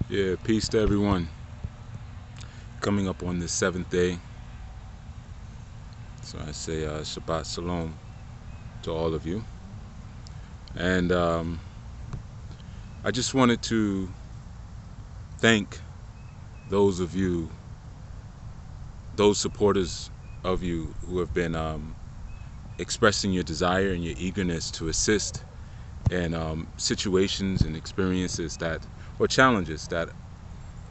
Yeah, peace to everyone. Coming up on the seventh day, so I say Shabbat Shalom to all of you. And I just wanted to thank those of you, those supporters of you who have been expressing your desire and your eagerness to assist in situations and experiences or challenges that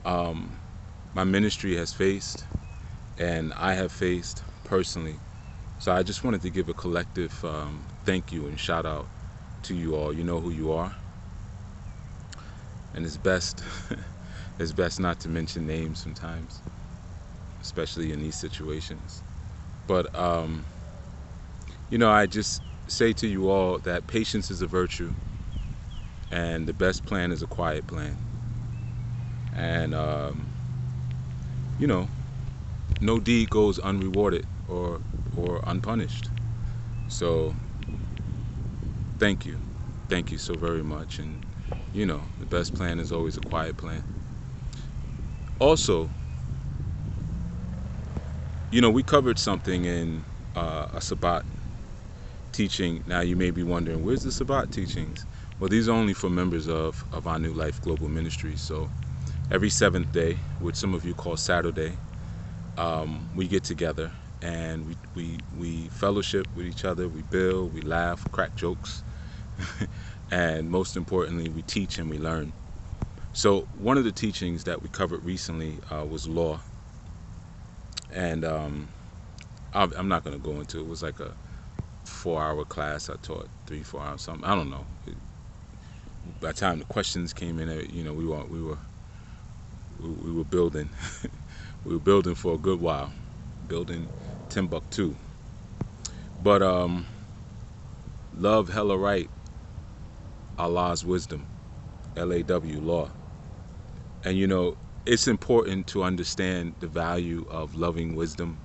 um, my ministry has faced and I have faced personally. So I just wanted to give a collective thank you and shout out to you all. You know who you are, and it's best it's best not to mention names sometimes, especially in these situations. But I just say to you all that patience is a virtue, and the best plan is a quiet plan. And you know, no deed goes unrewarded or unpunished. So thank you so very much. And the best plan is always a quiet plan. Also, we covered something in a Sabbath teaching. Now you may be wondering, where's the Sabbath teachings? Well, these are only for members of our New Life Global Ministry. So every seventh day, which some of you call Saturday, we get together and we fellowship with each other. We build, we laugh, crack jokes, and most importantly, we teach and we learn. So one of the teachings that we covered recently was law, and I'm not going to go into it. It was like a 4 hour class. I taught 3 4 hours something. I don't know. By the time the questions came in, we were building. We were building for a good while, building Timbuktu. But love hella right, Allah's wisdom, LAW law, and it's important to understand the value of loving wisdom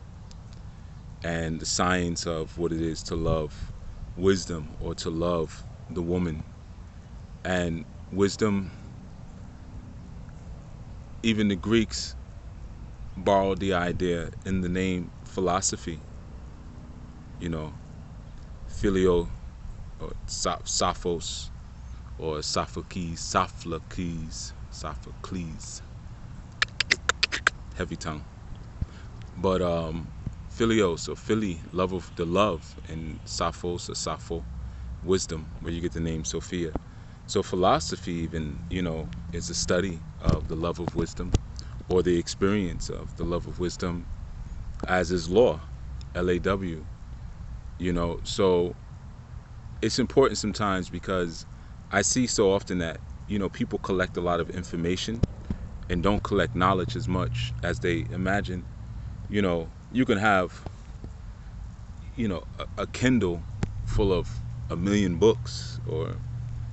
and the science of what it is to love wisdom or to love the woman. And wisdom, even the Greeks borrowed the idea in the name philosophy, you know, phileo or Sophos or Sophocles, heavy tongue. But philios or philly, love of the love, and Sophos or Sappho, wisdom, where you get the name Sophia. So philosophy even, is a study of the love of wisdom or the experience of the love of wisdom, as is law, LAW, So it's important sometimes because I see so often that, people collect a lot of information and don't collect knowledge as much as they imagine. You can have, a Kindle full of a million books, or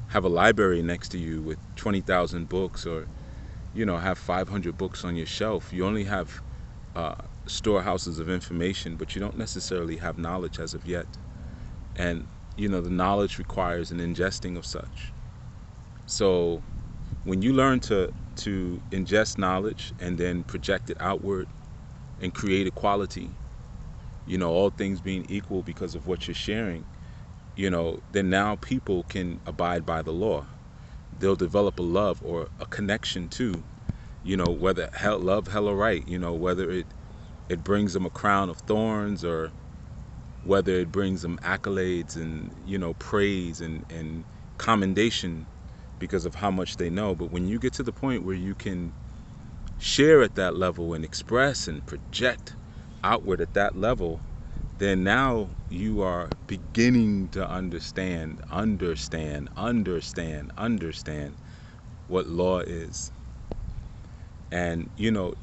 have a library next to you with 20,000 books, or have 500 books on your shelf. You only have storehouses of information, but you don't necessarily have knowledge as of yet. And the knowledge requires an ingesting of such. So when you learn to ingest knowledge and then project it outward and create equality, all things being equal because of what you're sharing, then now people can abide by the law. They'll develop a love or a connection to, whether love hell or right, whether it brings them a crown of thorns, or whether it brings them accolades and, praise and commendation because of how much they know. But when you get to the point where you can share at that level and express and project outward at that level, then now you are beginning to understand what law is. And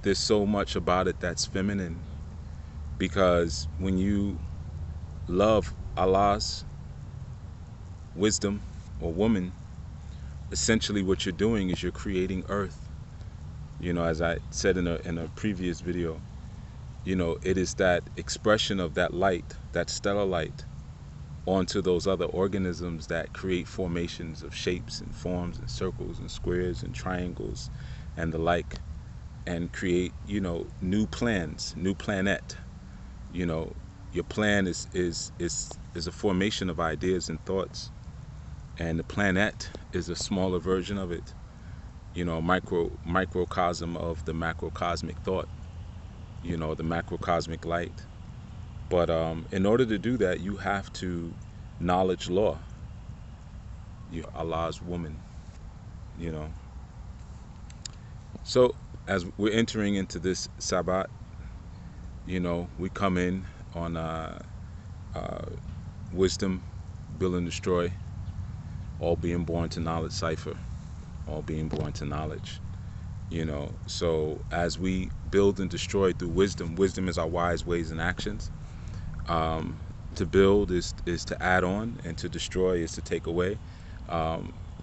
there's so much about it that's feminine, because when you love Allah's wisdom or woman, essentially what you're doing is you're creating earth. As I said in a previous video, it is that expression of that light, that stellar light, onto those other organisms that create formations of shapes and forms and circles and squares and triangles and the like, and create, new plans, new planet. You know, your plan is a formation of ideas and thoughts, and the planet is a smaller version of it. Microcosm of the macrocosmic thought. The macrocosmic light. But in order to do that, you have to knowledge law. Allah's woman. You know. So as we're entering into this Sabbath, we come in on uh, wisdom, build and destroy, all being born to knowledge cipher, all being born to knowledge. So as we build and destroy through wisdom, wisdom is our wise ways and actions. Um, to build is to add on, and to destroy is to take away.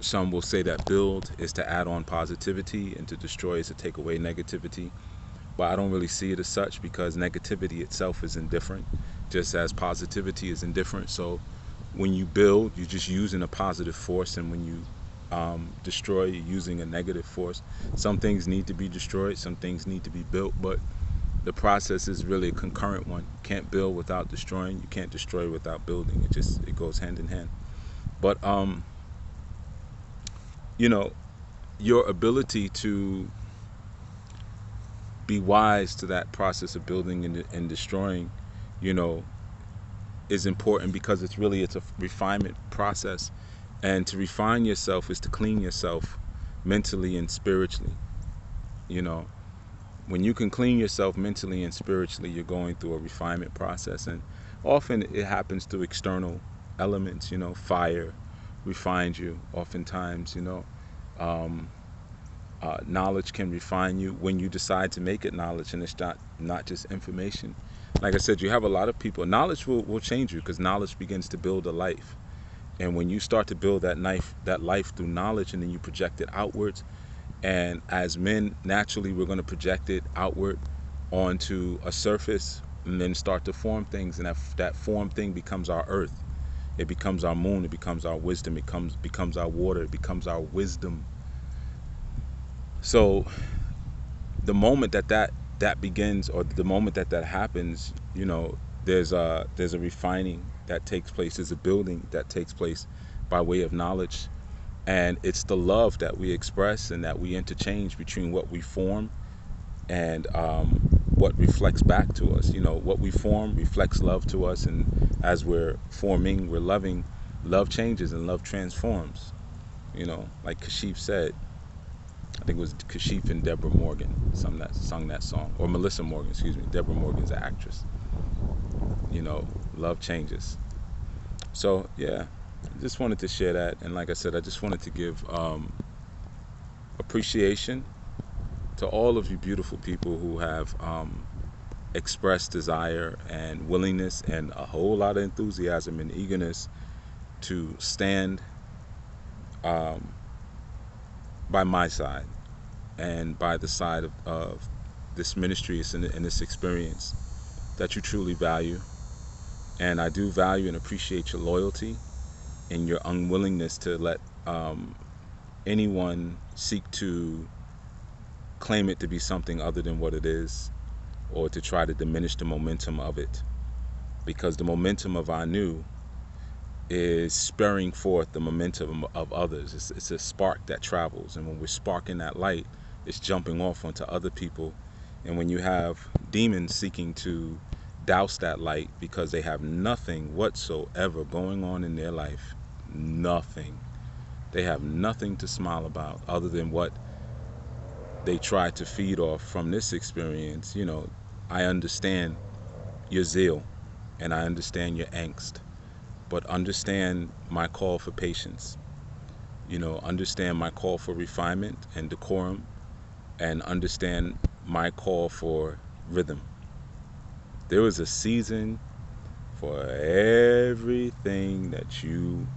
Some will say that build is to add on positivity, and to destroy is to take away negativity. But I don't really see it as such, because negativity itself is indifferent, just as positivity is indifferent. So when you build, you're just using a positive force, and when you destroy, you're using a negative force. Some things need to be destroyed, some things need to be built, but the process is really a concurrent one. You can't build without destroying. You can't destroy without building. It goes hand in hand. But you know, your ability to be wise to that process of building and destroying, you know, is important, because it's a refinement process, and to refine yourself is to clean yourself mentally and spiritually. You know, when you can clean yourself mentally and spiritually, you're going through a refinement process, and often it happens through external elements. Fire refines you. Oftentimes, um, knowledge can refine you when you decide to make it knowledge, and it's not just information. Like I said, you have a lot of people. Knowledge will change you, because knowledge begins to build a life. And when you start to build that life through knowledge, and then you project it outwards, and as men, naturally, we're going to project it outward onto a surface, and then start to form things, and that formed thing becomes our earth. It becomes our moon. It becomes our wisdom. It becomes our water. It becomes our wisdom. So the moment that begins, or the moment that happens, there's a refining that takes place. There's a building that takes place by way of knowledge, and it's the love that we express and that we interchange between what we form and what reflects back to us. What we form reflects love to us, and as we're forming, we're loving. Love changes and love transforms. Like Kashif said, I think it was Kashif and Deborah Morgan sung that song, or Melissa Morgan, excuse me. Deborah Morgan's an actress. Love changes. So yeah, I just wanted to share that, and like I said, I just wanted to give appreciation to all of you beautiful people who have expressed desire and willingness and a whole lot of enthusiasm and eagerness to stand um, by my side and by the side of this ministry and this experience that you truly value. And I do value and appreciate your loyalty and your unwillingness to let anyone seek to claim it to be something other than what it is, or to try to diminish the momentum of it. Because the momentum of our new is spurring forth the momentum of others. It's a spark that travels, and when we're sparking that light, it's jumping off onto other people. And when you have demons seeking to douse that light because they have nothing whatsoever going on in their life, nothing. They have nothing to smile about other than what they try to feed off from this experience. I understand your zeal and I understand your angst, but understand my call for patience. Understand my call for refinement and decorum, and understand my call for rhythm. There is a season for everything that you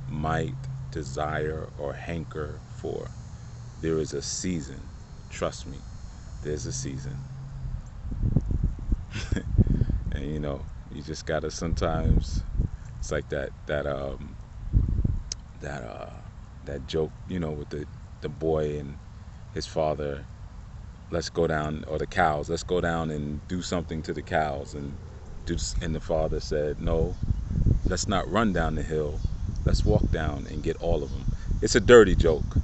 might desire or hanker for. There is a season. Trust me, there's a season. And you just gotta sometimes. It's like that joke, with the boy his father, let's go down, or the cows, let's go down and do something to the cows. And the father said, no, let's not run down the hill. Let's walk down and get all of them. It's a dirty joke.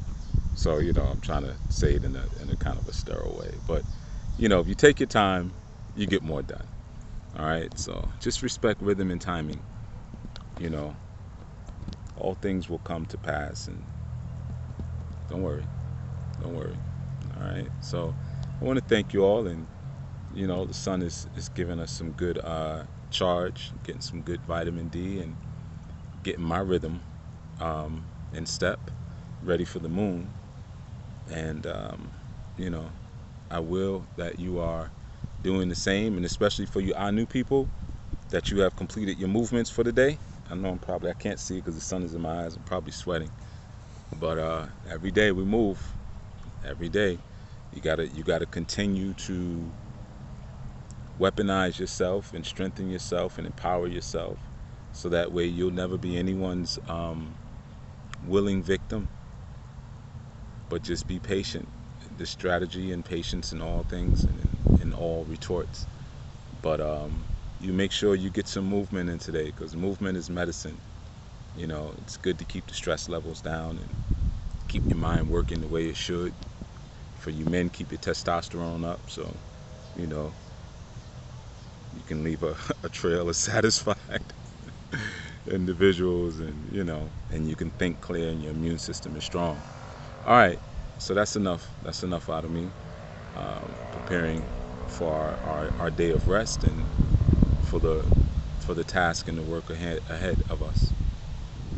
So, I'm trying to say it in a kind of a sterile way. But, if you take your time, you get more done. All right. So just respect rhythm and timing. You know, all things will come to pass. And don't worry. Don't worry. All right. So I want to thank you all. And, the sun is giving us some good charge, getting some good vitamin D, and getting my rhythm in step, ready for the moon. And, you know, I will that you are doing the same, and especially for you, our new people, that you have completed your movements for the day. I know I can't see because the sun is in my eyes. I'm probably sweating, but every day we move. Every day, you gotta continue to weaponize yourself and strengthen yourself and empower yourself, so that way you'll never be anyone's willing victim, but just be patient. The strategy and patience in all things and in all retorts. But you make sure you get some movement in today, because movement is medicine. It's good to keep the stress levels down and keep your mind working the way it should. For you men, keep your testosterone up, so you know you can leave a trail of satisfied individuals, and you can think clear, and your immune system is strong. All right, so that's enough. That's enough out of me. Preparing for our day of rest, and for the task and the work ahead of us.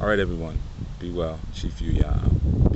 All right, everyone. Be well. Chief Yu Ya out.